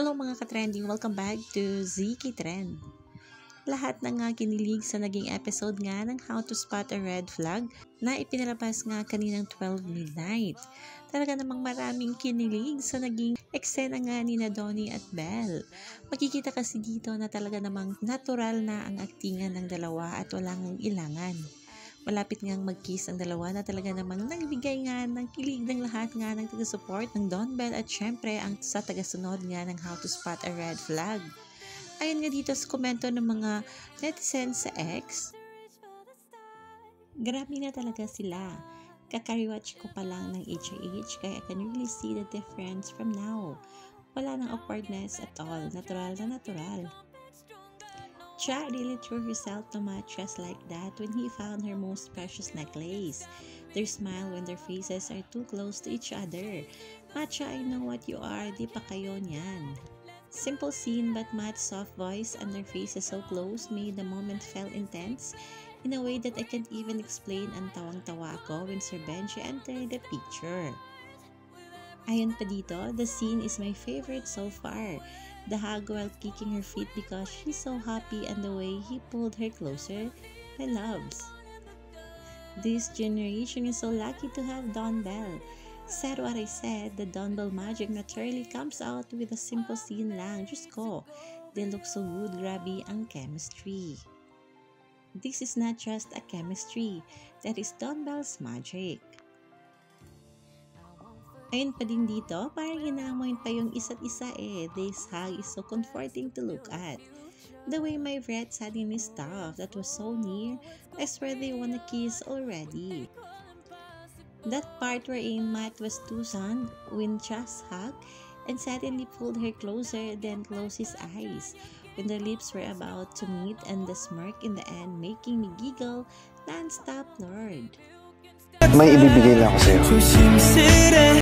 Hello mga ka-trending, welcome back to Ziki Trend. Lahat na nga kinilig sa naging episode nga ng How to Spot a Red Flag na ipinalabas nga kaninang 12 midnight. Talaga namang maraming kinilig sa naging eksena nga ni Donnie at Belle. Makikita kasi dito na talaga namang natural na ang aktingan ng dalawa at walang ilangan. Malapit ngang mag-kiss ang dalawa na talaga namang nagbigay nga ng kilig ng lahat nga ng taga-support ng Don Bell at syempre ang sa taga-sunod nga ng How to Spot a Red Flag. Ayon nga dito sa komento ng mga netizens sa X, grabe na talaga sila. Kakariwatch ko pa lang ng HH kaya I can really see the difference from now. Wala nang awkwardness at all. Natural na natural. Cha really threw herself to mattress like that when he found her most precious necklace. Their smile when their faces are too close to each other. Matcha, I know what you are, di pa kayo niyan. Simple scene but Matt's soft voice and their faces so close made the moment felt intense in a way that I can't even explain. Ang tawang-tawa ako when Sir Benji entered the picture. Ayon pa dito, the scene is my favorite so far. The hug while kicking her feet because she's so happy and the way he pulled her closer, my loves. This generation is so lucky to have Don Bell. Said what I said, the Don Bell magic naturally comes out with a simple scene lang. Diyos ko, they look so good, grabe ang chemistry. This is not just a chemistry, that is Don Bell's magic. Ayun pa din dito, parang hinamoy pa yung isa't isa eh. This hug is so comforting to look at. The way my breath had in his stuff that was so near, I swear they wanna kiss already. That part wherein Matt was too stunned when Cha's hug and suddenly pulled her closer then closed his eyes when their lips were about to meet and the smirk in the end making me giggle non-stop, Lord. May ibibigay lang ako sa'yo.